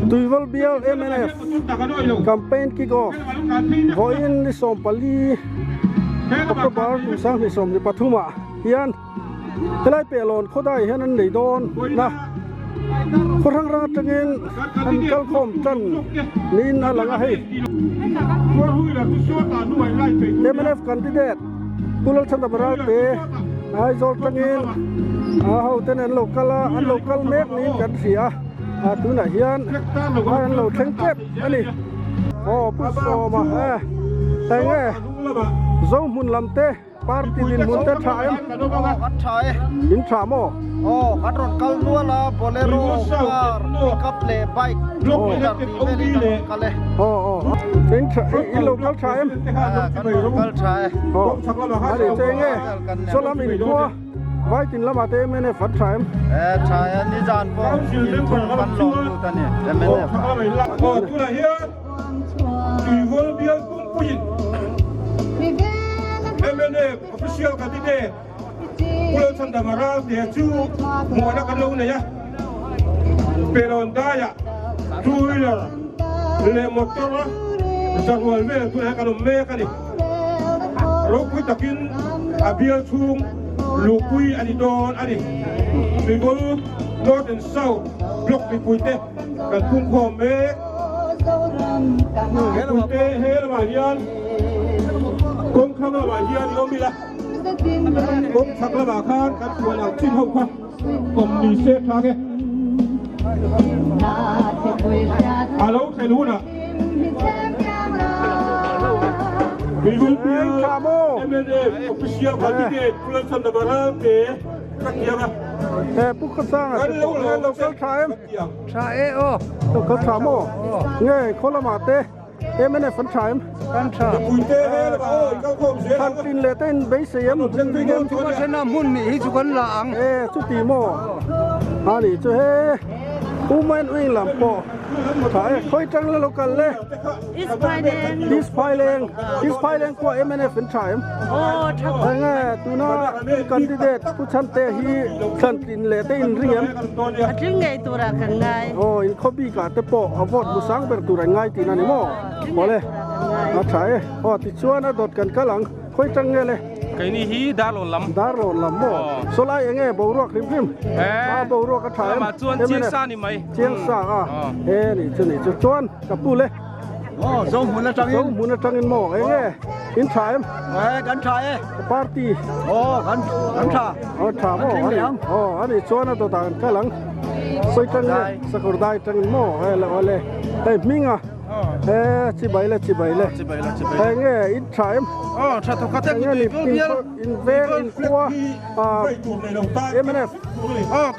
Tuival Bial MNF campaign kick off Voin ni Sompali October Kusang ni Som ni Pathuma Hian Helai Pelon Khodai Hanan Nei Don na Khorang Rang Tangin An Kal Khom Tan Nin Alanga Hei MNF candidate Pulal Chandabaral Pe Ai Zol Tangin Hau Tenen local make Nin Kan Sia tu nãy hiền anh lẩu thang kép anh đi bút sò mà anh nghe dấu muốn làm tê party din muốn tê trái in trả mò cắt ròn cal nua là bolero car pickup le bike trailer đi về cal le in local trái em local trái anh đi chơi nghe số làm in qua vai tin lama te mene fat time trái ni jan po thun ban long tu ta ne mene tu la here Tuival Bial Puyin MNA official candidate Pulau Chandabaral dia cu muana kalau ni ya Peron daya two-wheeler le motor jaguar me tu nak kalau me kan ni rokui takin abial cung lukui ani don ani Tuival North and South block di puite kan tung kome puite hel marian kong kama marian omila kong sakla bakan kan kuan al chin hau kwa kom ni se thage alo thai lu na Tuival Bial MNA official candidate Pulau Chandabaral pe kakiya Pukul sang local time trái ô local time nghe khola mate MNF fan time puite hel ba oi kau kom se han tin le ten base yam chúng ta sẽ làm mun nỉ chúng con lạng chu ti mo ani chu he women wing lam po thai khoi tang le local le this filing ko MNF fan time nga tuna candidate pu chan te hi khan tin le te in riam Atingai tura kangai. in khobi ka te po avot bu sang ber tu rai ngai tin ani mo bole a thai ti chuan a dot kan kalang khoi tang nge le cái này hi dar lon lam mo solai enge bo ro krim krim bo ro ka thai mà chuan chiang sa ni mai chiang sa ni chu chuan ka pu le dâu muốn là trăng in mun tang in mo enge in time gắn trái party gắn trà tha mo ani chuan a to ta kalang soi tang le sakurdai tang mo la ole tai minga chi bai le nghe in time trà thâu cắt nghe ni in ven in kwa MNF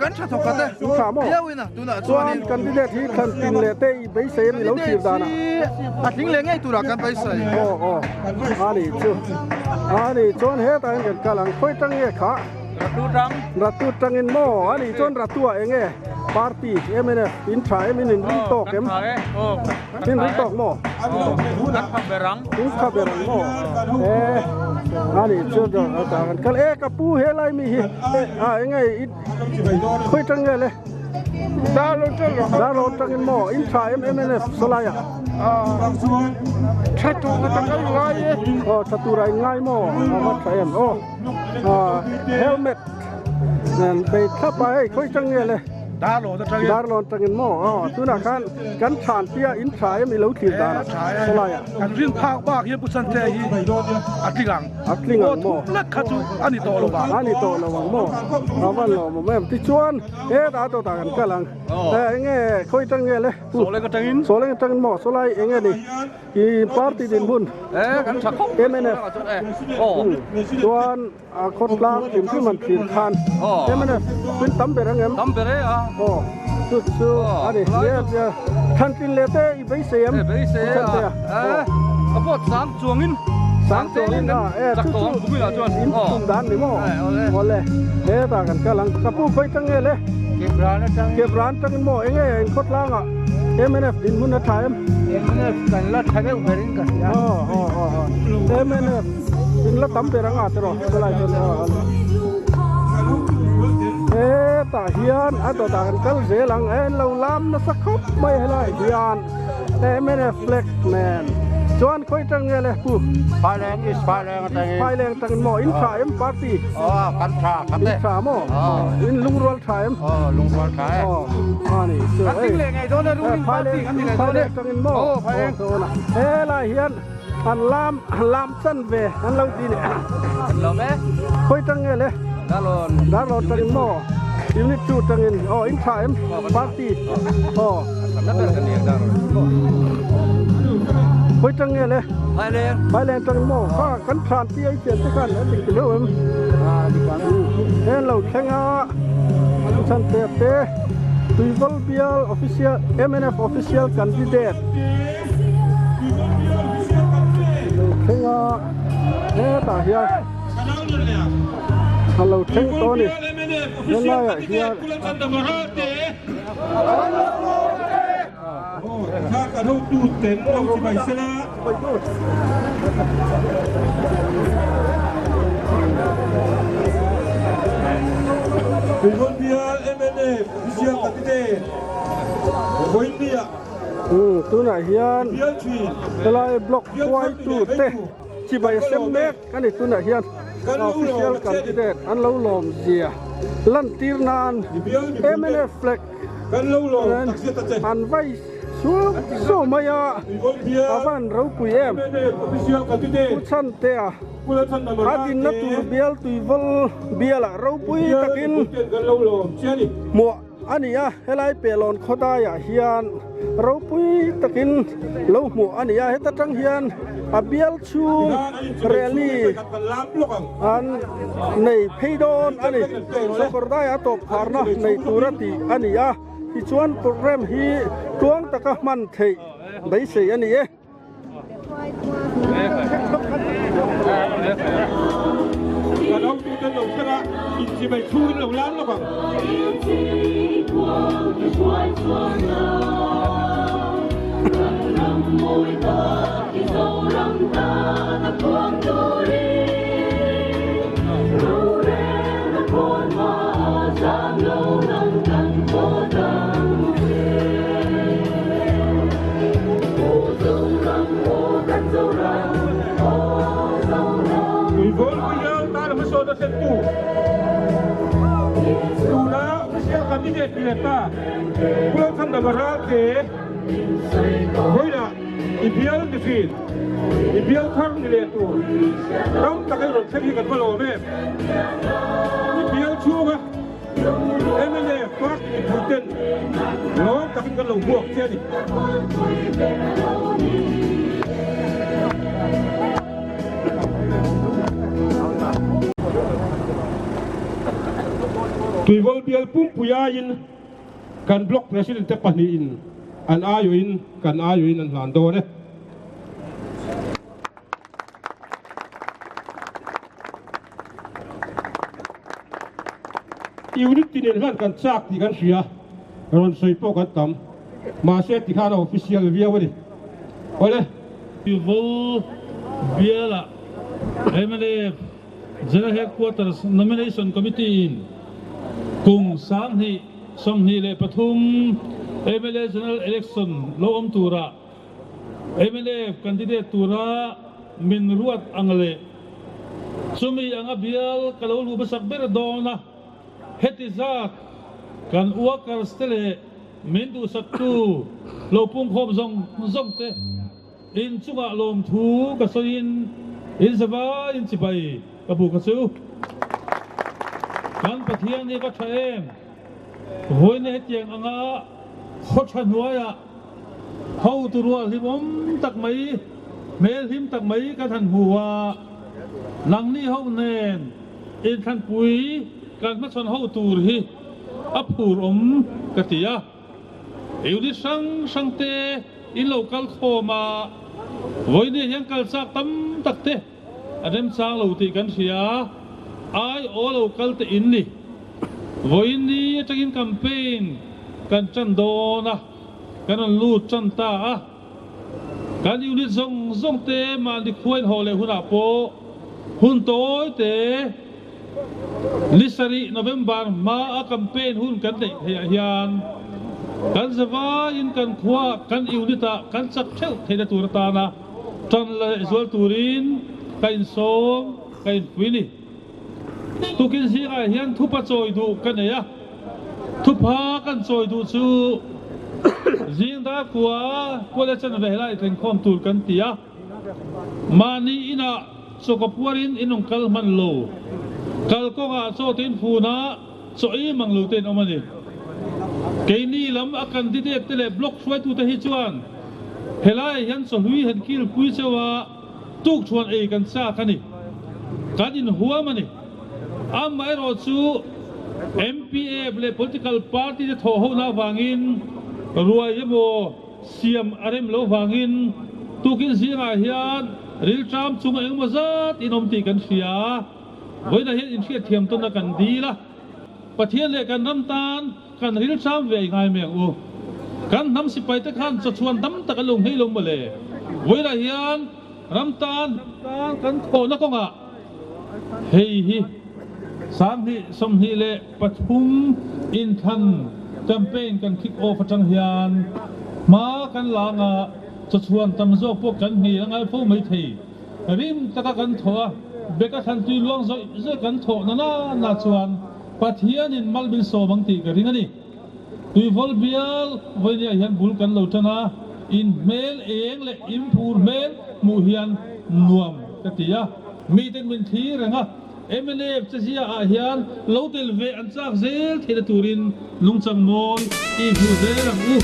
gắn trà thâu cắt đấy thả mo yêu ina tu na chuan candidate hi khan tin le te bei se ni lo thir dana tiếng lên ngay tu ra kan pai sai ani chuan he ta en kalang khoi tang nge kha ratu tang in mo ani chuan ratu enge party MNF in time in ri tok em in ri tok mo in kha berang mo ani chuan ta kan kal ka pu he lai mi hi enge khoi tang nge le da lo tang in mo in time MNF solaya chatu ka tang ngai chatu rai ngai mo ma thayam helmet nan be thapai khoi tang nge le đá lon trăng in mo tu na kan than tia in thai mi lo thir da solai kan rin phak ba hi pusan te hi atlingang mo lek khatu ani to lo mo awan lo mo mem ti chuan da to ta kan kalang nge khoi tang nge le so le ka tang mo solai enge ni ki party din bun kan thak MNF chuan khot lang tim ki man thir khan MNF pin tam be rang em ani ya than tin le te I bei sem apot sang chuangin chắc tóm cũng là chuan in tum dan ni mo ole ta kan kalang kapu khoi tang nge le ke bran tang mo enge in khot lang MNF din mun na time MNF kan la thage berin ka MNF din la tam be rang a tro solai ta hian a to ta kan kal ze lang en lo lam na sakhop mai helai hian MNF flag man chuan khoi tang nge le pu Thailand is Thailand tang Thailand tang mo in Triumph party kan tra kan in Tra mo in Lungrol Triumph lung quan khai ani so Ting le ngai do na ru ning party kan ni le do le tang in mo helai hian an lam san ve an lo ti ne lo me khoi tang nge le da lon tang in mo unit 2 tang in in Triumph party na ber kan ni da khoi tang nge le Thailand Thailand tang mo kha kan than ti ai chen te kan ti kilo di quan hello thenga san te te Tuival Bial official MNF official candidate thenga ta hian hello theng to ni hello hianถ้ากระทบดูเต็นเราจะไปชนะเป็นคนเดียวMNFวิเชียรกันที่เด็กคนเดียว tu na hian เดียวชี helai block kwai tu te chi bai sem mek kan ni tu na hian official candidate an lo lom zia lan tir nan MNF flag กันเล่าหลอกตักเสียตัดใจ an vai so maya เป็นคนเดียว avan ro pui em MNF วิเชียรกันที่เด็ก chan te a ผู้เล่นทันดำมา adin na tu bial tuival biala ro pui takin กันเล่าหลอกเชื่อดิ mo ania helai pelon khoda ya hian ro pui takin lo mo ania heta tang hian a bial chu rally กันล้ำลูก an nei pheidon ani sokorda ya top kharna nei turati ania hi chuan program hi tuang taka man thei dai sei ani e กระทบดูกันหลงชนะอินจีไปชูหลงล้ำลูก Gol beliau tak masuk dalam tu. Sudah usia kandidat kita. Pulau Sanda Barat ke. Boyna ibial defeat. Ibial kang ni tu. Ram tak ada sekali kat malam ni. Ibial cuba. MNF Park di Putin. Lom tak kalau buat jadi. Tuival bial pum puyain kan blok presiden tepaniin an ayuin kan ayuin an lando ne unit tinin han kan sak ti kan sia ron soipo kan tam ma se ti khana official via wadi ole Tuival biala MNF General Headquarters Nomination Committee cùng sáng hi song hi le pathum MLA General Election lo tura MLA candidate tura min ruat angle sumi anga bial kalau lu besak berdona hetizat kan uakar stele mindu saktu lo pung khom zong te in chunga lom thu kasoin in zaba in chibai kabu kasu kan pathian ni ka thaem hoi ne tiang anga khothan huaya hau turwa himom tak mai mel him tak mai ka than huwa nang ni hau nen in than pui kan ma chon hau tur hi apur katia eudi sang te in local khoma hoi ne yang kal sak tam tak te adem sang lo ti kan sia ai all local te inni voini takin campaign kan chandona kan lut chanta kan unit zong te ma di khuain hole huna po hun toy te Lisari November ma a campaign hun kan dei hian kan zawa in kan khwa kan unita kan chak theu theda turta na tan la zol turin kain som kain wini tukin si ga hian thupa choi du kan ya thupa kan choi du chu jing da kwa kola chan ve lai ten khom tur kan tia mani ina chokapuarin inong kalman lo kalko nga cho tin phuna cho i manglu ten omani keini lam akan didek tele block swai tu te hi chuan helai hian so hui han kil pui chewa tuk chuan ei kan sa kani kadin huamani am mai ro chu MPA ble political party de tho ho na wangin ruai yemo siam arem lo wangin tukin singa hian ril tram chung eng mazat inom ti kan sia voina hian in thia thiam ton na kan di la pathian le kan ram tan kan ril tram ve ngai meng u kan nam si pai te khan cho chuan dam tak alung hei lom male voina hian ram tan kan tho na ko nga hei hi sang hi som hi le pathum in than campaign kan kick off atang hian ma kan langa cho chuan tam zo po kan hi angai pho mai thei rim taka kan thoa beka than tui luang zo kan tho na chuan pathian in malbin so bang ti ka ring ani tui vol bial voinia hian bul kan lo tana in mel eng le impur mel mu hian nuam ka tia mi ten min thi ranga MNF chisia a hian lotel ve an chak zel thela turin lungchang moi i hu ze rang u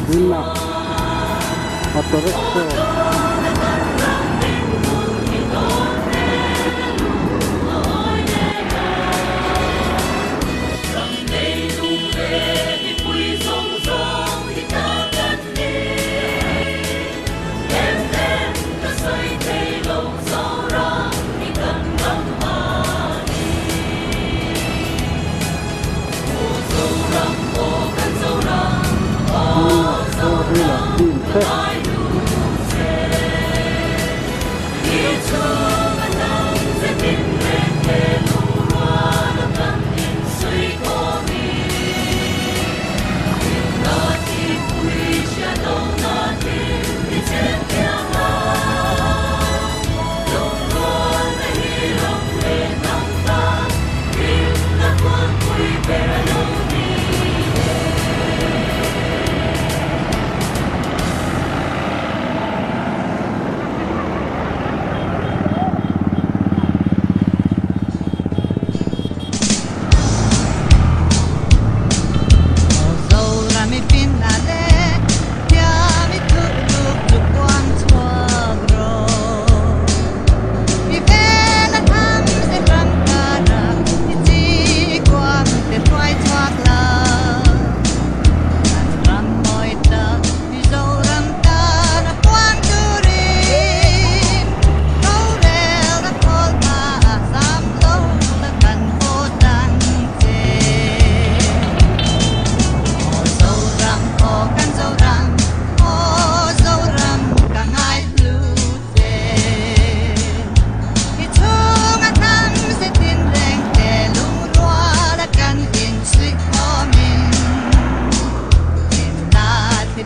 Villa Autorecto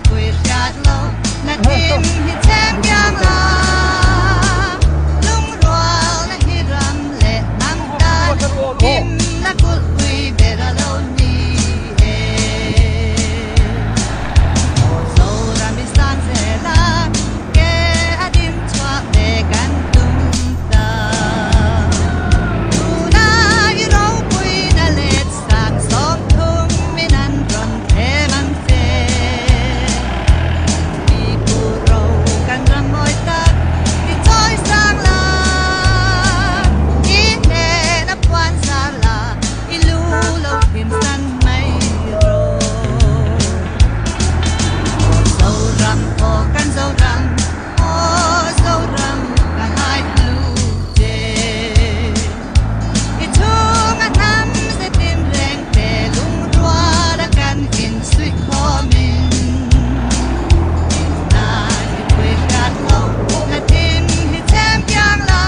quê sát lâu là tim hi chém giang la lung roal là hi ram lệ nam ta kim là cột quỳ về ra lâu ni so ram san se la ke adim chwa de kan tum ta na you know quỳ na let sang som thum min an ron the man se đi cu râu kan ram moi ta đi choi sang la in ne na quan sa la ilu lo him san mai ro dâu răm o kan dâu răm o dâu răm kan hai lu je i chung a tham se tim reng te lung rua da kan in sui kho min na hi quê gạt lâu là tim hi chém giang la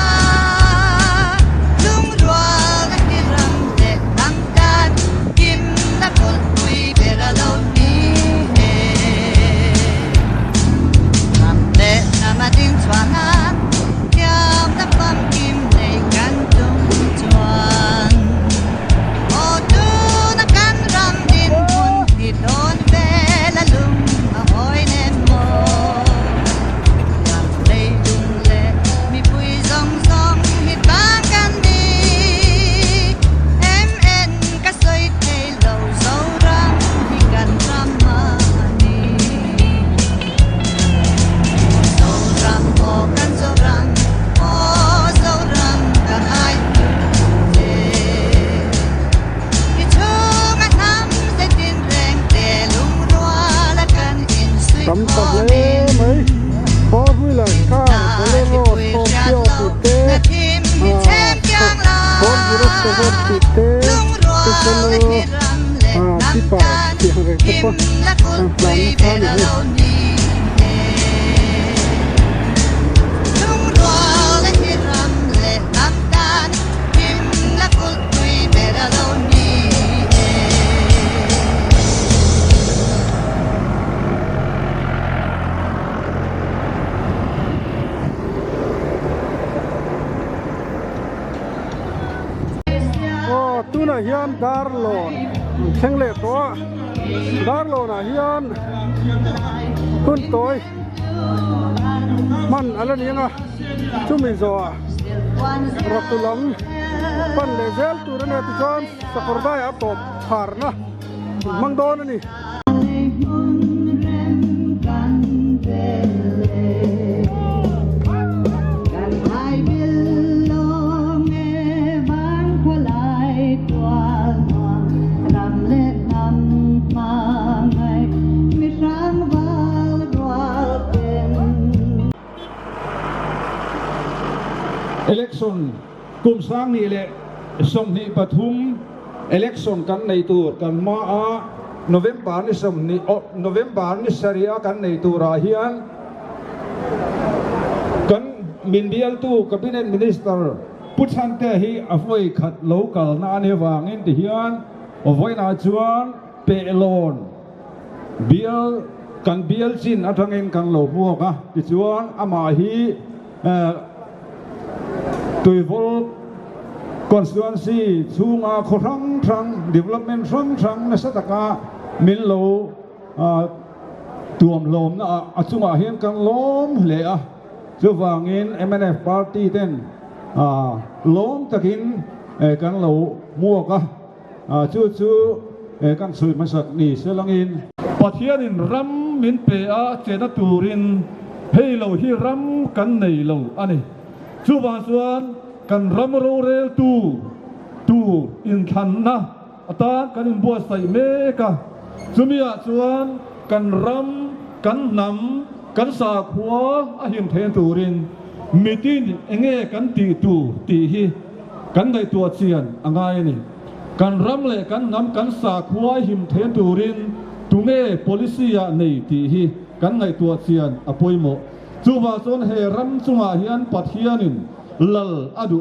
lung rua là hi ram te nam tan kim là col quỳ về ra lâu ni nam lệ nam a din chuan an yam na pam kim nei kan tum chuan o tu na kan ram din kun ti don ve la lung a hoi nen mo yam lei lung le mi pui zong zong hi bang kan ni em en ka soi thei lo zo ram hi kan ram ma ni zo ram o kan zo ram o zo ram ka hai te i chung a nam se tin reng te lung rua la kan in sui tắm kho tập min lễ mấy có vui là ca có lễ rô thô tiêu thịt tê con gì đó sẽ vô thịt tê cái chân lô chỉ bảo tiếng về cái con làm sao nhỉ tu na hian darlon theng le to darlon na hian kun toy man ala ni nga chumi zo ratulam pan le zel tu na ti jon sakorda ya top harna mangdon ni election กุมสร้างนี่แหละสมนิปทุม election กันในตัวกันมาNovember นี่สมนิNovember นี่สรีอากันในตัวราเฮียนกันมินเบียลตู้ cabinet minister พุทธันเตฮีอฟวยขัด local นาเนวางอินที่เฮียนอฟวยนาจวนเปลอนเบียลกันเบียลจินอัฐเงินกันโลมัวกะที่จวนอามาฮีตุยโวconstituency ชูงาครั้งทาง development ครั้งในสถานการณ์มิลโลตัวมลมนะจุงอาเห็นกันล้มเลยจะวางเงิน MNF party เต้นล้มตะกินกันโลมัวกะจู่กันสุยมาสักนี่เสลังอินปัทยานินรำมินเปะเจนตูรินเฮโลฮิรำกันในโลอันนี้ชูบาส่วนกันรำโรเรลตูอินทันนะตากันอินบัวใส่เมกะจุมีอาส่วนกันรำกันนำกันสาขัวอาหิมเทนตูรินมีตีนเองกันตีฮีกันในตัวเชียนอ่างไงนี่กันรำเลยกันนำกันสาขัวหิมเทนตูรินตุงpolisia ในตีฮีกันในตัวเชียนอภัยโมจูบาส่วนเฮรำจุงอาเฮียนปัทยานินลลอดู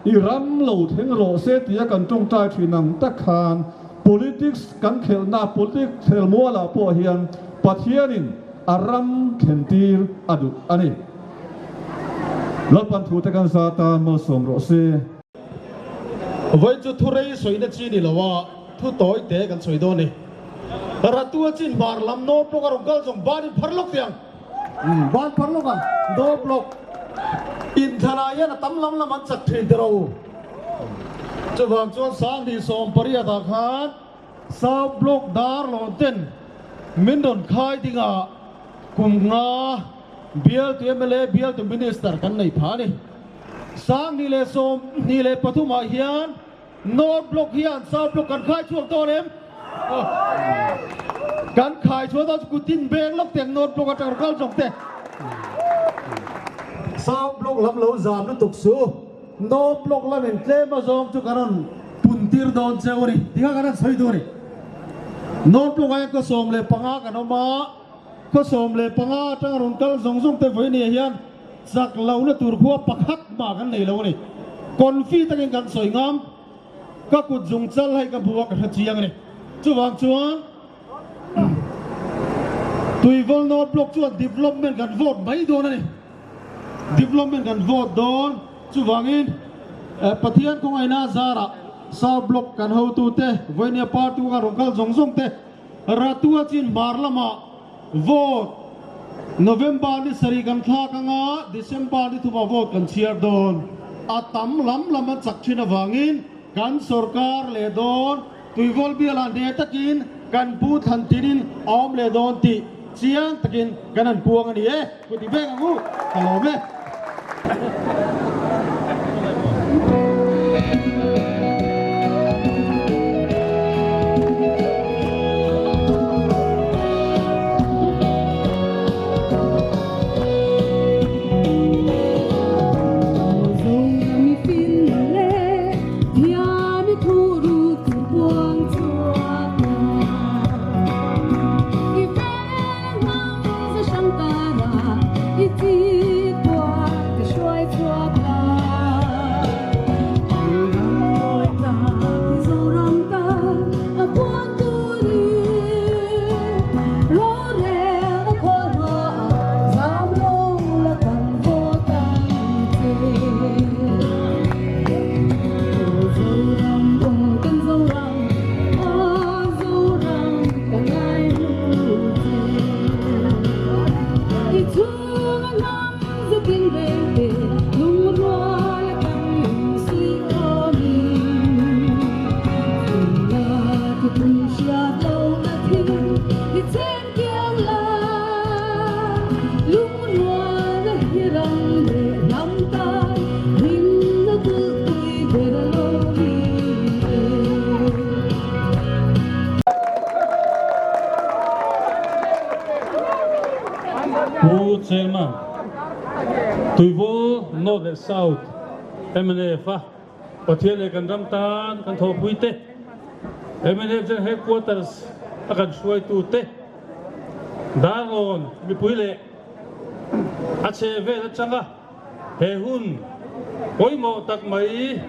อิรำเหล่าเทงโรเซติยกันจงใจทีนังตะคาน politics kan khel na politics khel mua la po hian pathianin aram khentir adu ani lalpan thu te kan sa ta mo som ro se với chú thu rây soi na chi ni lawa thu tối te kan soi do ni ratua chin bar lam no pro karong kal jong ban phar lok tiang ban phar lok an do blok in thana ya na tam lam lam an chak thin te ro chu wang chuan sang di som pariya da khan sa blok dar lo ten min don khai dinga kum nga bial tu mle bial tu minister kan nei pha ni sang ni le som ni le pathuma hian no blok hian sa blok kan khai chuak to nem kan khai chuak to ku tin beng lok teng no blok atar kal jong te sa blok lam lo zam nu tuk su no blok lam en tle ma zom chu karon puntir don cheori dinga karan soi do ni no blok ai ko som le panga kan ma ko som le panga tang ron kal jong jong te voi ni hian giặc lâu nó tụt khua bạc hắt mà cái này lâu này còn phi ta cái soi ngam các cuộc dùng chân hay các buộc cái chiang này chú vàng chúa tùy vol nó block chúa development gần vote mấy đô này development gần vote đón chú vàng in pathian không ai na ra ra sao block gần hậu tu te với nhà party các rong kal zong zong te ratua chin bar lama vote November ni sari kan thla kanga December ni thuma vote kan chiar don atam lam lam chak china wangin kan sarkar le don tuivol biala ne takin kan pu than tinin om le don ti chiang takin kanan puang ani e puti beng angu hello me Chairman, tuivo North and South, MNF, Pathian kan ramtan kan thopuite, MNF headquarters akan suai tu te, daron mipuile, ache ve changa, hehun, koi mo tak mai,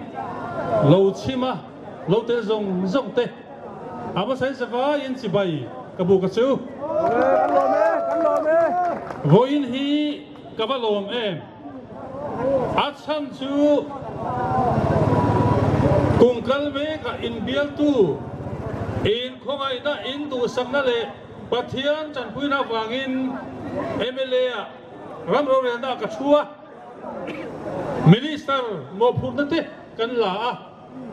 lo chima, lo te zong zong te, apa saya sewa yin si bai, kabu kasu. Voin hi kabalom em achan chu kungkal me ka in bial tu in khongai na in tu samna le pathian chan puina wangin MLA ramro re na ka chua minister mo phurna te kan la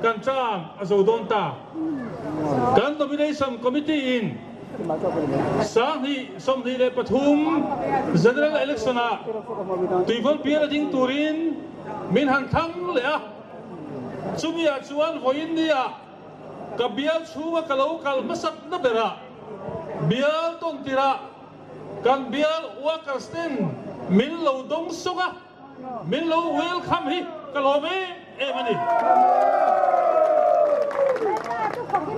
kan chang azodon ta kan nomination committee in sang hi som hi le pathum general election a tuivol pia ding turin min han thang le a chumia chuan voin dia ka bial chuwa kalau kal masak na bera bial ton tira kan bial workers ten min lo dong songa min lo welcome hi kalome e mani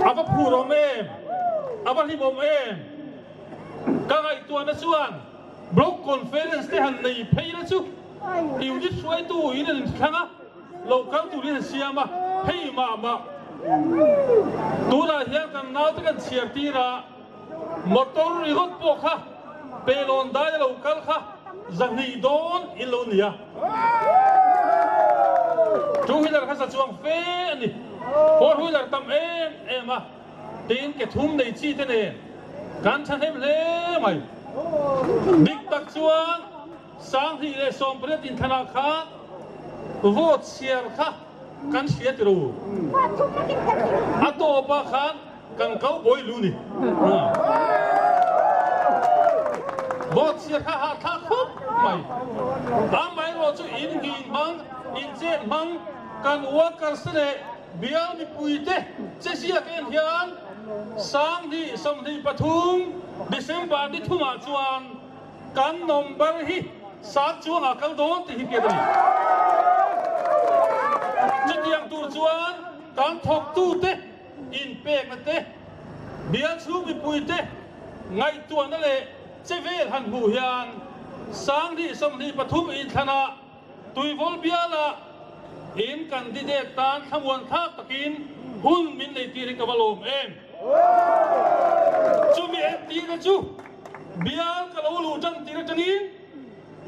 apa purome apa hi bom em kangai tua na chuan block conference te han nei phei na chu liu ji suai tu in thanga local tu rin siama phei ma ตัวเราเฮียกันน้าตะกันเชียร์ตีระมอเตอร์รถปกค่ะเปลอนได้เราคัลค่ะจังนีโดนอิโลเนียจูฮิลล์ข้าศึกช่วงเฟนี่พอฮิลล์ทำเอ็มตีนเกทุ่มในชีเตเน่การชันเฮมเล่ไหมดิกตักช่วงสังที่เลสอมเปรตินธนาคารโหวตเชียร์ค่ะกันเชียร์รู้อัตโตปะขันกันเขาบอยลูนี่โหวตเชียร์ค่ะหาทักคุบไม่ไม่เราจะอินหินมังอินเจนมังกันวัวกันเสน่ห์เบียร์มีปุยเตเสียกันเฮียนสังที่สมที่ปฐุมเดซมบาร์ที่ทุ่มจวนกันนมบาร์ฮีสักจวนอาการโดนที่ฮิเกตรีจุดยังตัวจวนการทบตู้เตอินเปกนั่นเตเบียร์ชูมีปุยเตไงตัวนั่นแหละเจเวลหันหูยานสังที่สมที่ปฐุมอินธนาตุยวอลเบียละอินกันดิเดตานขมวนทักตะกินหุ่นมินในตีริกบาลมเองจูมีเอ็ตีกันจูเบียร์กะโลลูจันตีระจันิน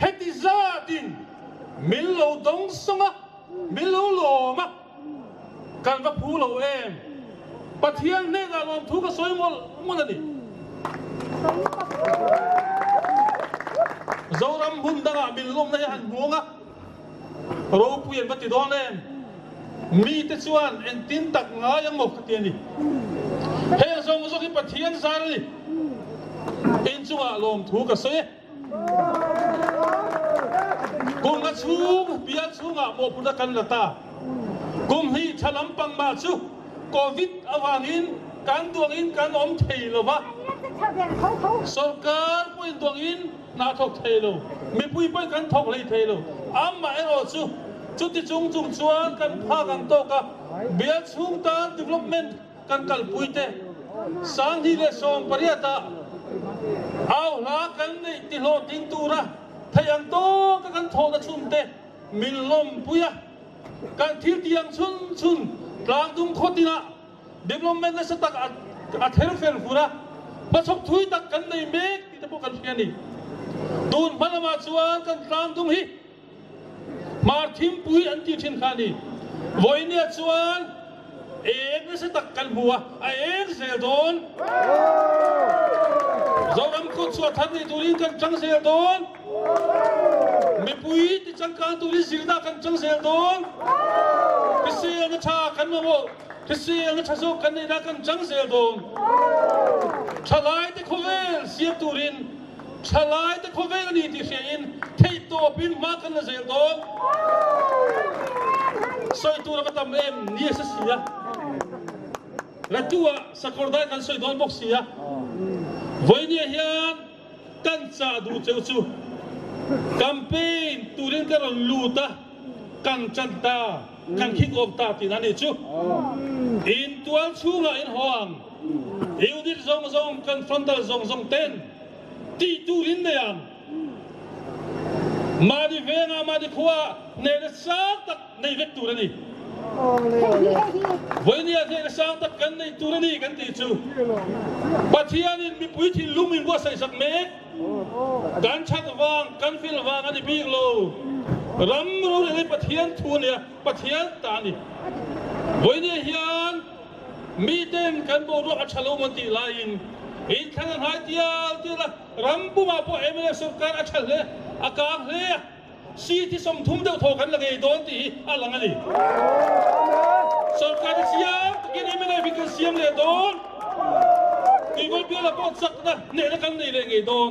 เฮติซาดินมิลโลดงสงะมิลโลโลมะกันว่าผู้เราเองปะเทียนเนกาลมทุกข์สวยหมดมันนี่เจ้ารำหุ่นดังมิลลมในหันหัวงะเราเปลี่ยนปฏิดอนเองมีแต่ส่วนเอ็นตินตักงายังหมกเตียนี่เฮ้ยส่งส่งที่ปะเทียนสารนี่เอ็นจังลมทุกข์สวยกุมกระชูเบียร์ชูงะโมพุทธกันละตากุมฮีฉลามปังมาชูโควิดอวานินการดวงอินการอมเทลวะสการปุ่นดวงอินนาทกเทลมีปุ่ยปุ่นกันทกเลยเทลอัมมาเอโรชูจุดที่จุงชวนกันพากันโตกะเบียร์ชูตา development กันกัลปุ่ยเตสังที่เลสอมปริยตาเอาหากันในติโลติงตูระทยังโตกันโทนะชุนเตมิลลมปุยะการทิ้งเตียงชุนกลางดุมโคตินะเดเวลลอปเมนต์ในสตักอัดเฮร์เฟลฟูระประสบทุยตักกันในเมกที่ตะโพกันเพียนี่ตูนพันมาชวนกันกลางดุมฮีมาทิมปุยอันที่เช่นขานี่วันนี้ชวนเอกในสตักกันบัวเอกเซลโดนเราทำกุศลทันในตุลินกันจังเซลโดนมีปุยที่จังการตุลินสิลดากันจังเซลโดนพิเศษนัชชากันมาบอกพิเศษนัชชาสุกันในนักกันจังเซลโดนฉลายที่เขาเวลเสียตุลินฉลายที่เขาเวลนี่ที่เสียอินที่ตัวบินมากันในเซลโดนสอยตัวเราทำเอ็มนี่เสียและตัวสกอร์ได้กันสอยโดนบอกเสียวันนี้เฮียนกันจะดูเจ้าชูแคมเปญตุรินกันลูตากันจันตากันคิกออฟตาที่นั่นเองชูอินตัวชูงะอินฮวงเอวดิซงกันฟรอนตัลซงเต้นที่ตุรินเนี่ยมาดิเวงมาดิขวาในเรื่องสักตักในเวกตุรินีวันนี้ในเรื่องสักตักกันในตุรินีกันที่ชูปัจจัยนี้มีปุ๋ยที่ลุ่มอินวัวใส่สักเมฆการชัดวางการฟิลวางอันนี้บีกโลรำรู้เลยปัจจัยทูเนี่ยปัจจัยตานี่วันนี้เฮียนมีเต็มกันโบรุอัชโลมันตีไลน์อินทันหายเดียวที่ละรำบุมาพอเอเมเลสุการอัชเลอากาศเลยสีที่สมทุมเดียวทอกันละไงโดนตีอะไรงั้นนี่สุการเสียกินเอเมเลฟิกันเสียมเลยโดนที่วันเบียร์ละปอดสักนะเนี่ยละกันนี่เลยไงโดน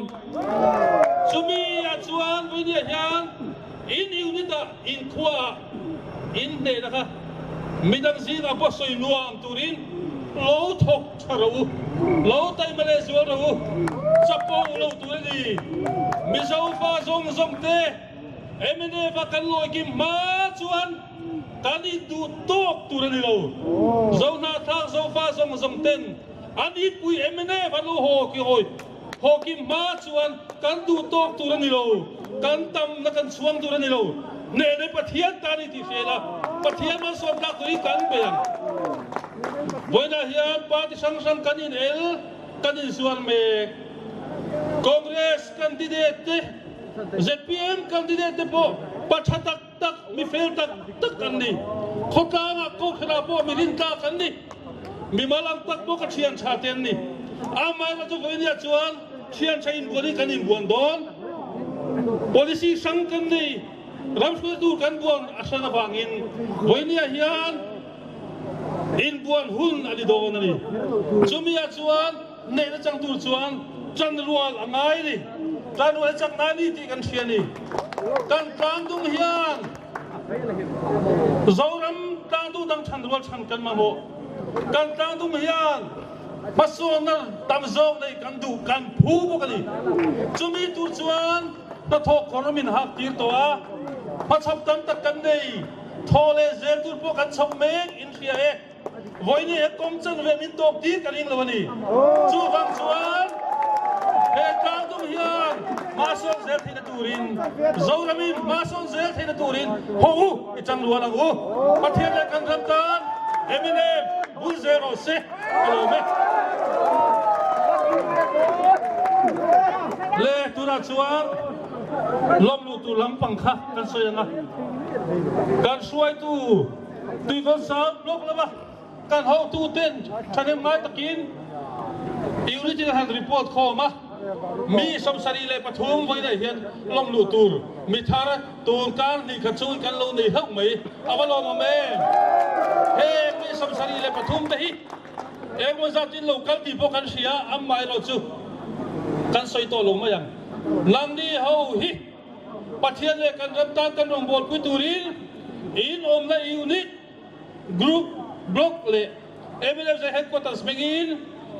สุมีอาชวนวันนี้เฮียนอินยูนิตาอินขวาอินเนี่ยนะคะมิดังซีกับพวกสอยนัวอันตุรินโลทกชารูโลไตมาเลเซียรูจับปูโลตุรินีมิซาฟ้าซงเตเอเมเนฟกันลอยกิมมาชวนกันอิดูตกตุรินีโลเจ้าหน้าทางเจ้าฟ้าซงเต้นอันนี้ปุยเอเมเนฟันโลโฮกิโอยโฮกิมมาชวนกันดูตกตุรินีโลกันตำนักกันช่วงตุรินีโลเนี่ยในประเทศตานีที่เสียละประเทศมันสมรักตุริกันเบียง วันนี้ฮิอันปาร์ตี้สังกันอินกันอินส่วนเมกคอนเกรสกันดิเดตZPM กันดิเดตโปปัจจักมีเฟลตักกันนี่ขดกางอ่ะก็ขนาดโปมีลินกากันนี่มีมาลังตักโปกัเชียนชาเตนนี่อาไม่มาจุกวันนี้ชวนเชียนชาอินบัวนี่กันอินบัวดอน polisi สังกันนี่รำช่วยดูกันบัวอาชนาบางอินวันนี้ฮิอันอินบัวหุ่นอดีตโดนนี่จุมีอาชวนเนรจังตูชวนจันรัวละไงนี่จันรัวจักนานี่ที่กันเชียนี่กันกลางดุงฮิอันเจ้ารำกลางดุงดังชันรัวชันกันมาโหกันกลางดุงฮิอันมาส่วนนั้นตามโจในกันดูกันผู้บุกันนี่จุมีตูชวนนัทอกรมินหักตีตัวมาชับกันตะกันนี่ทอเลเซลตูพวกกันชมเมกอินเชียวันนี้กองจันเวมินตกตีกันอิงละวันนี้จูฟังชวนเอกางดุงฮิอันมาส่วนเซลที่นตูรินเจ้ารามินมาส่วนเซลที่นตูรินโอ้โหอีจังลัวลังโอ้มาเทียนเล็กกันรำตันเอมิเนมบุญเซโรเซกลัวไหมเล่ตุระชวนล้มลูตุลำปังค่ะกันสวยนะการช่วยตู้ตีคนสาวลกแล้วปะการห้องตู้เต้นฉันเองไม่ตะกินอีริจินฮันรีพอร์ตข้อมามีสมสารีเลยปฐมไว้ได้เห็นล้มลูตูมีทาระตูนการนี่ขัดชูนกันลงในห้องไหมเอาว่าลงมาแม่เฮ้มีสมสารีเลยปฐมได้เอ็งวันจันทร์ลงกันที่พวกกันเสียอัมไม่เราจูกันสวยตัวลงมาอย่างลังนี้เฮาฮิปัจเจียนเลยกันรำตากันรวมบอลกุตูรินอินอมและยูนิตกรุ๊ปบล็อกเลยเอ็มเอฟจะเฮดควอเตอร์สเปกิน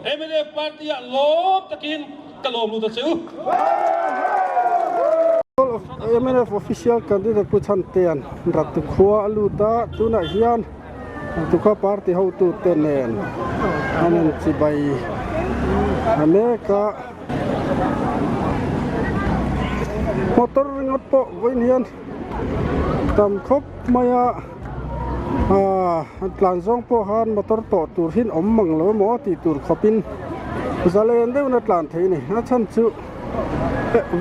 เอ็มเอฟปาร์ตี้อะลบตะกินกะลมลูตะเซล MNF official candidate puchan ten ratu khua aluta tuna hian tu kha party ho tu tenen anan chibai America motor ringot po voin hian tam khop maya tlan zong po han motor to tur hin om mang lo mo ti tur khopin zalen de na tlan thei ni na chan chu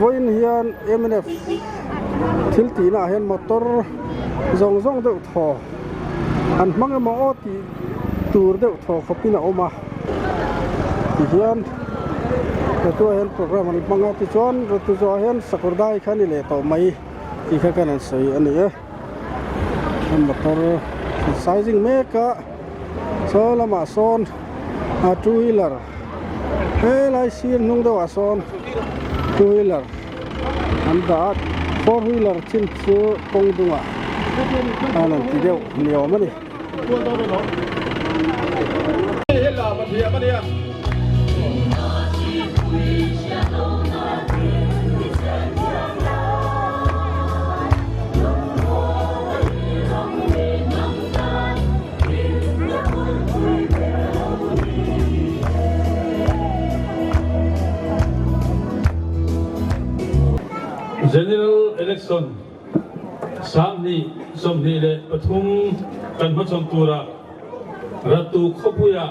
voin hian MNF thil ti na hian motor zong de tho an mang mo ti tur de tho khopin a oma ti hianตัวเห็นโปรแกรมมันบังอาจจวนตัวจะเห็นสักได้แค่นี้เลยต่อไม่ที่แค่กันสวยอันนี้มันมอเตอร์ไซซิ่งเมกะโซลามาโซนทูวีลร์ไลซีนนุ่งเดว่าโซนทูวีลร์อันดับโฟร์วีลร์ชิ้นสูงคงดุงอ่ะอันนั้นที่เดียวเหนียวมันนี่เฮล่ามาเทียมาเนี่ยGeneral election สามนี้สมนี้เลยปฐุมกันพัชรตุระรัตุขบุยะ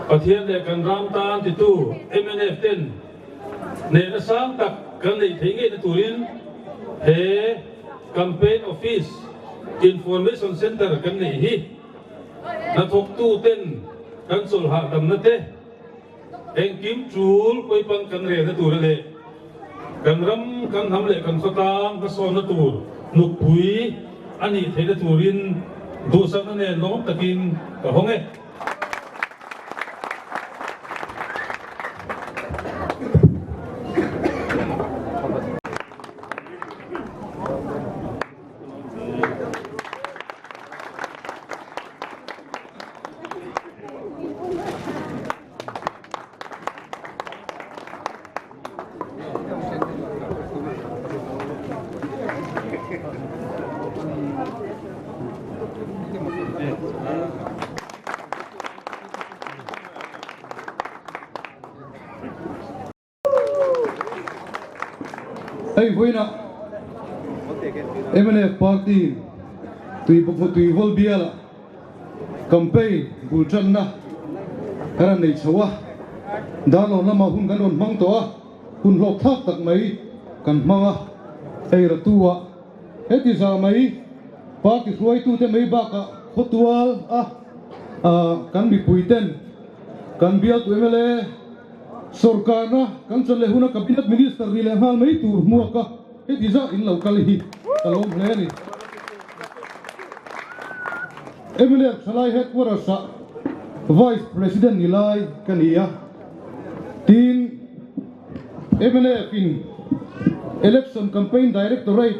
ประเทศเลยกันรำตาติตูMNF เต้นในรัศมีตักกันในทิ้งเงินตุรินเฮ campaign office information center กันในฮีนัทกตู้เต้นกันสุลหะดำนัดเตเองกิมจูลไปปังกันเรียนตุระเลยกันรำกันทำเละกันสตางกันสอนตูนุกปุยอันนี้เทนตูรินดูสักนั่นเองน้องตะกินกับห้องเอHey, Buena. MNF Party. Tui vol biela. campaign bulchan na ran nei chawa dalo lama hun kan on mang to hun lok thak tak mai kan manga ei ratua heti za mai pa ki ruai tu te mai ba ka khotual kan bi puiten kan bia tu mele sarkar na kan chale huna cabinet minister ni le hal mai tur mu ka heti za in local hi kalom hle ni emile chalai headquarters sa vice president nilai kania tin emile in election campaign directorate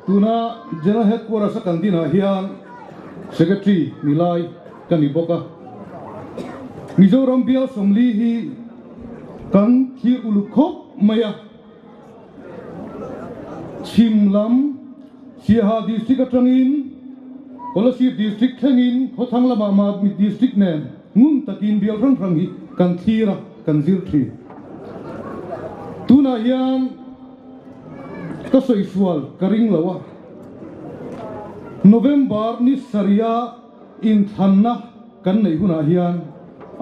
tuna general headquarters sa kantina hian secretary nilai kaniboka Mizoram bial somli hi kan thi ulukhop maya chimlam siha district atangin policy district thangin khothang lama ma district nen ngun takin bial rang rang hi kan thira kan zir thi tuna hian ka soi sual karing lawa November ni saria in thanna kan nei huna hian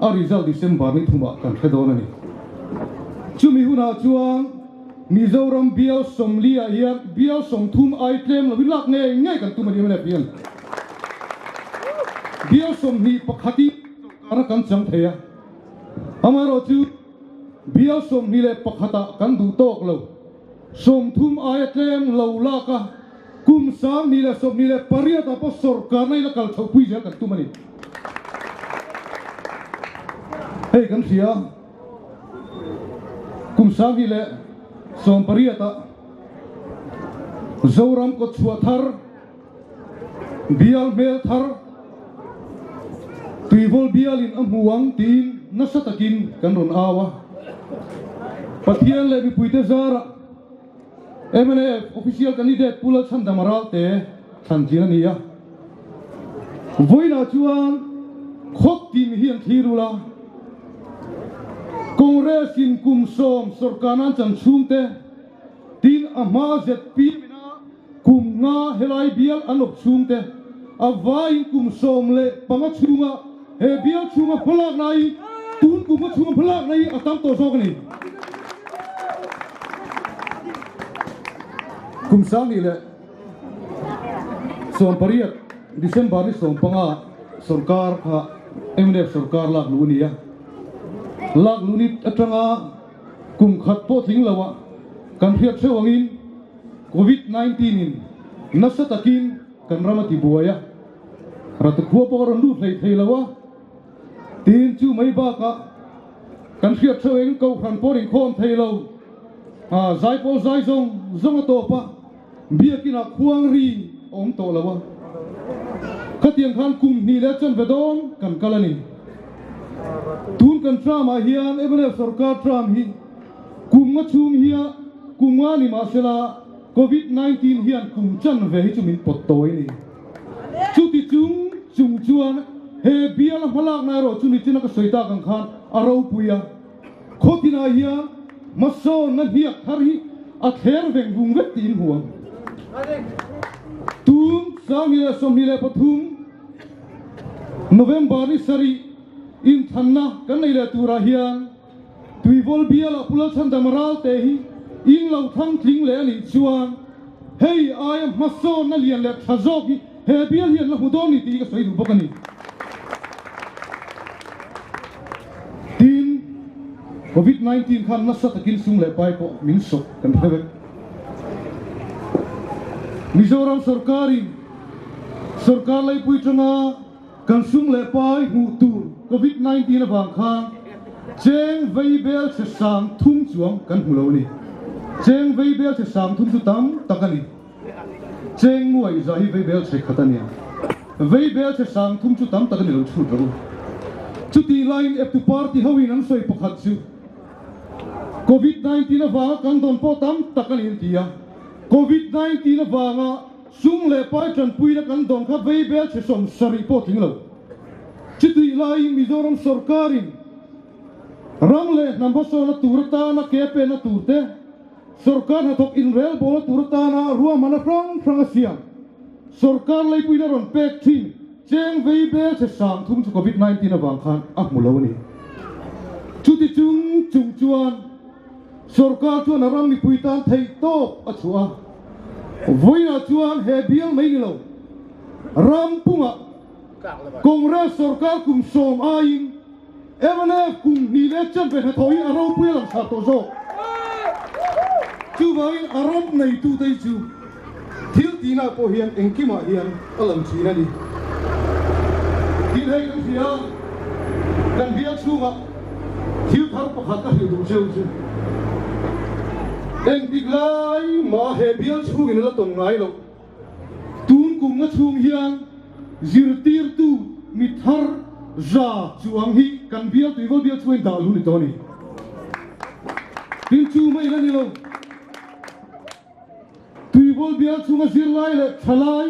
a result December ni thuma kan thedon ani chumi huna chuang Mizoram bial somlia hian bial som thum ai tlem lo wilak nge ngai kan tumani mena pian bial som ni pakhati kara kan chang theya amaro chu bial som ni le pakhata kan du tok lo som thum ai tlem lo la ka kum sam ni le som ni le pariata pa sarkar nai la kal thopui ja kan tumani hey kan sia kum sam ni le som pariata zoram ko chuathar bial mel thar tuivol bial in amuang tin nasatakin kan ron awa pathian le bi puite zara MNF official candidate pula chanda maral te thanjina niya voina chuan khok tim hian thirula Congress in kumsom sarkanan chan chungte tin ama zp mina kum nga helai bial anok chungte avai kumsom le panga chunga he bial chunga phalak nai tun kum chunga phalak nai atam to sokni kumsam ni le som pariat December ni som panga sarkar kha MNF sarkar lak lunia lak lunit atanga kum khat po thing lawa kan hiat sewangin COVID-19 in nasatakin kan ramati buaya rat khuwa po ron lu thei lawa tin chu mai ba ka kan hiat seweng ko khan po ring khom thei lo zai po zai zong to pa biakina khuang ri om to lawa khatiang khan kum ni le chan vedon kan kalani tun kan trama hian MNF sarkar tram hi kumma chum hiya kumwa ni masela COVID-19 hian kum chan ve hi chumin pottoi ni chuti chung chuan he bial halak na ro chuni china ka soita kan khan aro puya khotina hian maso na hiak thari a ther veng bung vet tin huang tum samile somile pathum November ni sari in thanna kan nei la tura hian tuivol biala pula chanda maral te hi in lo thang thling le ani chuan hey I am maso na lian le thazoki he bial hian la hudoni ti ka soi du bokani tin COVID-19 khan na sa takin sung le pai po min sok kan thave Mizoram sarkar lai pui changa kan sung le pai hu tu COVID-19 avang khan cheng vei bel se sam thum chuang kan hulo ni cheng vei bel se sam thum chu tam takani cheng muai zai vei bel se khatania vei bel se sam thum chu tam takani lo chu ro chuti line up to party hawin an soi pakhat chu COVID-19 avang kan don po tam takani tia COVID-19 avanga sung le pai tran pui na kan don kha vei bel se som sari po thinglo chiti lai Mizoram sarkarin rangle nambaso na turta na kepe na turte sarkar na thok in rel bol turta na ruwa mana frang asia sarkar lai pui na ron pek thin เจงเวเบจะสางทุ่งโควิด-19นะบางคันมุลาวนี่จุดที่จุงจวนสรการจวนอารัมมีปุยตันไทยโตชัววันนี้จวนเฮเบียลไม่นี่เรารัมปุ่งะกงเรสรการคุมสมอายิงเอวันนี้คุมนิเลจันเป็นทอยอารมณ์เปลี่ยนสัตว์โตจูบายอารมณ์ในตู้ไตจูทิลตีน่าโพเฮียนเอ็งกิมาเฮียนอลังชีนั่นดิทิลให้กันเสียกันเบียชูงะทิลทาร์ปะขัดกันอยู่ดูเจ้าจูเอ็งติกไลมาเฮเบียชูกินละตรงไงหรอกตูนกุมงะชูงเฮียนจิรตีร์ตูมิทาร์จ้าจูอังฮีกันเบียตุยก็เบียช่วยดาลุนิตอนี่ทิลชูไม่นั่นนี่หรอกตุยบอลเบียชูงะซิลไลเลยทลาย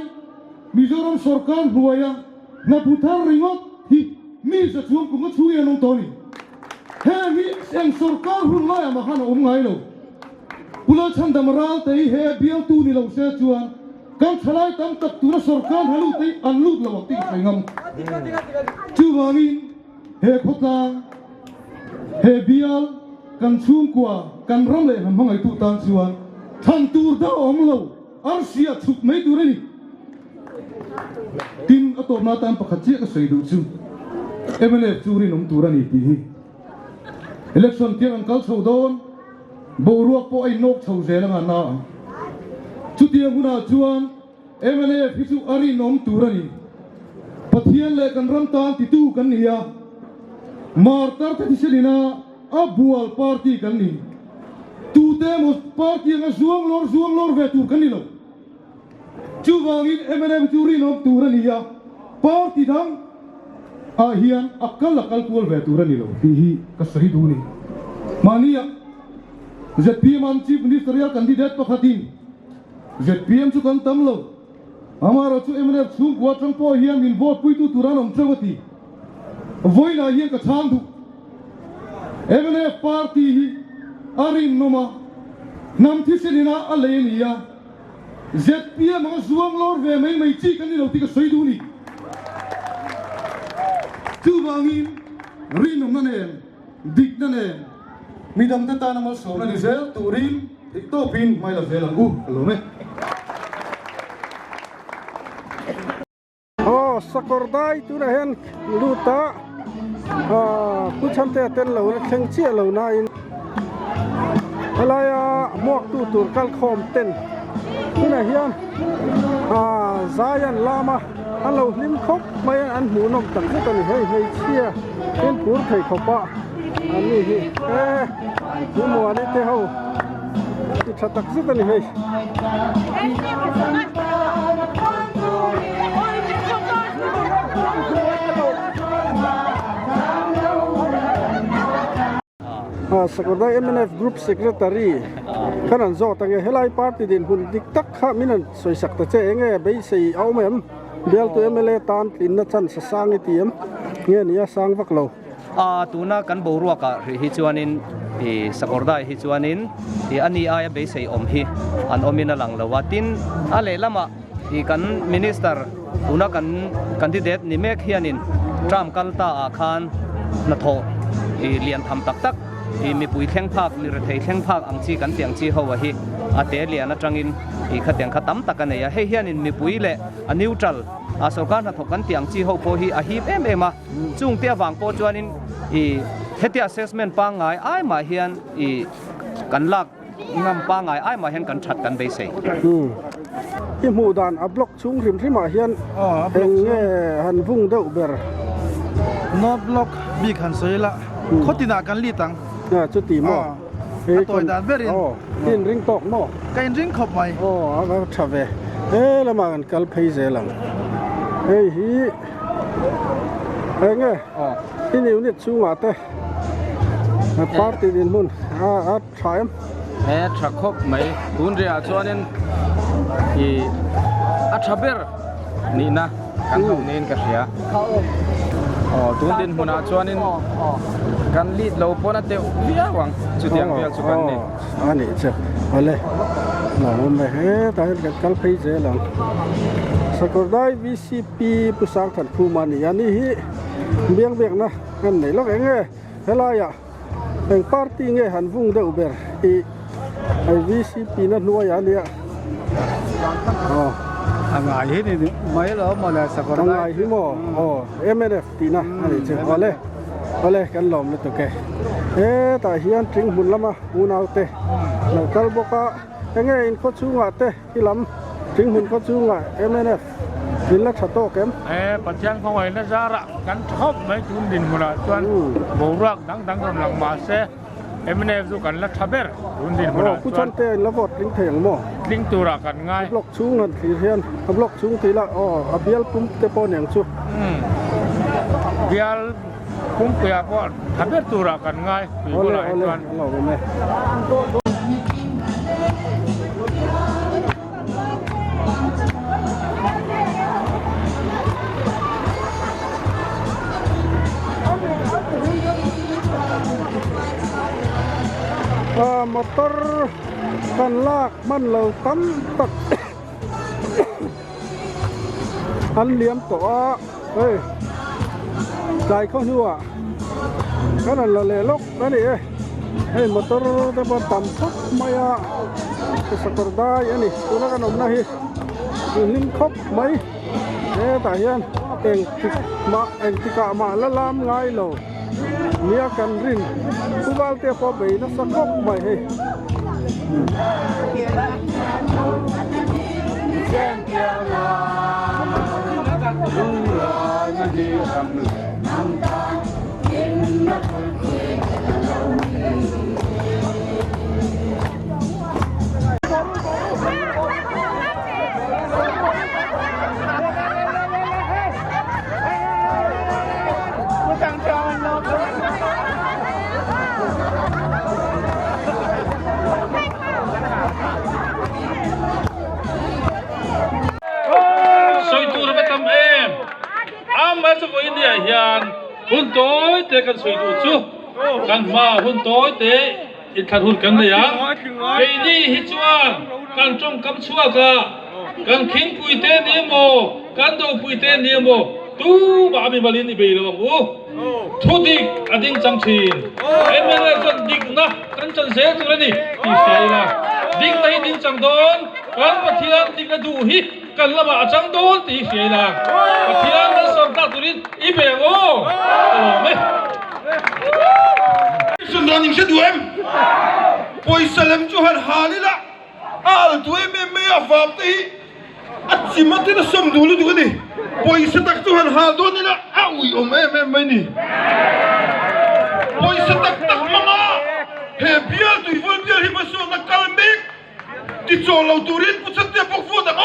มิโซรัมสรการหัวยังนับพุทธาริงอตฮีมีจะช่วงกุมะช่วยน้องตอนี่เฮ้มีเอ็งสรการหุ่นไล่มาหันอมไงหรอกอุลาชันดามราลเตยเฮเบียตูนี่เราเสียจวนกันทลายตั้งตัดตัวสรการฮัลโหลเตยอันลุดระวังติ้งไงงามจูวางินเฮขดลางเฮเบียลกันชุ่มกว่ากันรำเลยหันมังไอตุตันจวนทันตูร์ดาวอมโลอาร์เซียชุกไม่ดูเลยทีมอัตโนนาตันประคัตเจก็ใส่ดูจูเอเมเลจูรินอมตูรานีปีเอเล็กชันเทียนกัลชาวดอนบูรัวปอยนกชาวเซลังอานาชุดเดียงกุนาจวนเอเมเลฟิจูอารินอมตูรานีพัทเทียนเล็กันรัมตานติตูกันเนียมาร์ตาร์ติเชลินาอับบัวปาร์ตี้กันนี่ตูเตมอสปาร์ตี้กันช่วงลอร์เวตูกันนี่โลจูวางินเอเมเลจูรินอมตูรานียาปาร์ตี้ดังอาเฮียนอักกัลกัลควอลเวตูรานีโลที่ฮีก็สหิดูนี่มานียZPM Chief Ministerial Candidate Pakhatin ZPM chu kan tamlo amaro chu MNF chu gwa tangpo hian min vote pui tu turan om chawati voina hian ka chang du MNF party hi arin noma nam thi selina alenia ZPM ang zuang lor ve mai chi kan ni lo ti ka soi du ni chu bangin rin om na ne dik na neมีดำตาหน้ามาส่งนั่นเองตูริมที่โตพินไม่ละเซลังฮัลโหลไหมโอ้สกอร์ได้ตัวนั้นเห็นลูตาผู้ชันเตะเต้นเหล่านั้นเข่งเชี่ยเหล่านายอะไรหมวกตัวกัลคอมเต้นตัวนั้นเห็นซายันลามาอันเราลิ้มคบไม่อันหมูนมตั้งที่ตอนนี้ให้เชี่ยเป็นผู้ไทยขบะอันนี้ดูมัวนี่เท่าที่ชัดตักสิตันนี่เฮ้ยสกุลได้ MNF Group Secretary ขณะจอตั้งเฮลัยปาร์ตี้ดินหุ่นดิกตักข้ามินันสวยสักแต่เจ๊เงี้ยไปใส่เอาแม่เดี๋ยวตัว MLA ตานตินนัดชันสร้างไอเตียมเงี้ยนี่สร้างฟักเราตัวน่ากันบูรัวกับฮิจวานินสกอร์ได้ฮิจวานินอันนี้อาจจะไปใส่อมฮีอันอมินาหลังละว่าตินอะไรละมากันมินิสเตอร์ตัวน่ากันที่เด็ดนิเมฆเฮียนินทรัมกัลตาอาคารนัทโธเลียนทำตักมีปุยแข้งภาคมีระเทยแข้งภาคอังชีกันเตียงชีเขาว่าฮีอาเตเลียนจังอินขัดเตียงขัดตั้มตักกันเนี่ยให้เฮียนินมีปุยเละอันนิวทรัลสการนัทโธกันเตียงชีเขาพอฮีอาฮีเอ็มมาจุงเตียวางโปจวนินเฮติ assessment ปังไงไอ้มาเฮียนกันลักงามปังไงไอ้มาเฮียนกันชัดกันไปสิที่หมู่ด่านอับล็อกชุ่งริมที่มาเฮียนเองเงี้ยหันพุ่งเด้อเบอร์นอตบล็อกบีขันเซละเขาตินากันลีตังจุดตีหม้อตัวด่านเบรินตินริงตอกหม้อกันริงขบไหมเอาชาเวแล้วมากันกัลเพย์เซลังฮีเงี้ยที่นี่นี่ชูมาเต้ปาร์ตี้ดินมุนทรายทรัคบไหมคุณเรียชวนินอัชเบอร์นี่นะกันตรงนี้กันเสียตุนดินมุนชวนินกันลีดเราปนเตวเวียวังจุดยังเวียงสุกันนี่อันนี้เจ้าเอาเลย เราไม่เห็นแต่เกิดการพิจารณาสกอร์ได้ VCP ผู้สร้างถัดผู้มันนี่อันนี้เบียงนะอันไหนล็อกเองเฮล่าอ่ะเป็นปาร์ตี้หันฟุ้งเดือบเบอร์ไอ VCP นั่นนัวอย่างนี้อ๋ออะไรนี่ไม่หรอมาเลยสักคน อะไรที่โมMNF ตีนะอันนี้เจ้าอะไรกันหลอมเลยตัวแกแต่เฮียนถึงหุ่นละมาหุ่นเอาเตะเราคัลบอกว่ายังไงอินโคชูงะเตะที่ลำถึงหุ่นโคชูงะ MNF ดินละชัดโตเกมปัจจัยของไอ้นั่นจะระกันชอบไหมจุนดินมุระจวนโบรักดังกำลังมาเสMNF สุกันละทับเบอร์จุนดินมุระผู้ชนเตะละบดลิงเถียงโมลิงตัวรักกันง่ายบล็อกชูงะทีเฮียนบล็อกชูงทีละอเบียลปุ่มเตปอนอย่างชูเบียลคุ้มเปียกก็ทับเบอร์ตัวรักกันง่ายปีโบราณจวนเราไม่มอเตอร์กันลากมันเราตั้มตักอันเหลี่ยมตัวเฮ้ยใจเข้าหัวก็นั่นเราเลยลกนั่นเองเฮ้ยมอเตอร์แต่พอตั้มพักไม่อะจะสกัดได้อันนี้ตัวนั้นกันอมนะฮิลิงคบไหมแต่ยันเองติกามาละลามง่ายเราเมียกันรินผู้บ่าวเตะพอไปนักสักคบใหม่ให้สมัยนี้เฮียนหุ่นโต้เตะกันสวยดูชูกันมาหุ่นโต้เตะอินทันหุ่นกันเลยยังปีนี้ฮิจวนกันจงกับชัวกะกันคิงปุยเตะนี่โมกันโดปุยเตะนี่โมตู้บามีบาลินอีเบลวังทุดิกอดิ้งจังชีนเมื่อจนดิกนะกันจนเสียตัวนี้ที่เสียละดิกไหนดิกจังโดนกันปะเทียนดิกดูฮิกันละมาจังโดนที่เสียละปะเทียนนั้นสมตัดตัวนี้อีเบลโอ้ไม่สุนทรนิมเสดูเอ็มปอยสลัมจูฮันฮาลิละตัวเอ็มไม่อาฟาบตีอัดจิมาตินะสมดูลูดูนี่ปอยสตักจูฮันฮาโดนี่ละอุ้ยไม่นี่ปอยสตักมังอ่ะเฮียเบียร์ตุยฟันเบียร์ฮิมาโซนักการเมกติดโจลเอาตูรินพุทธเตปกฟูดังโอ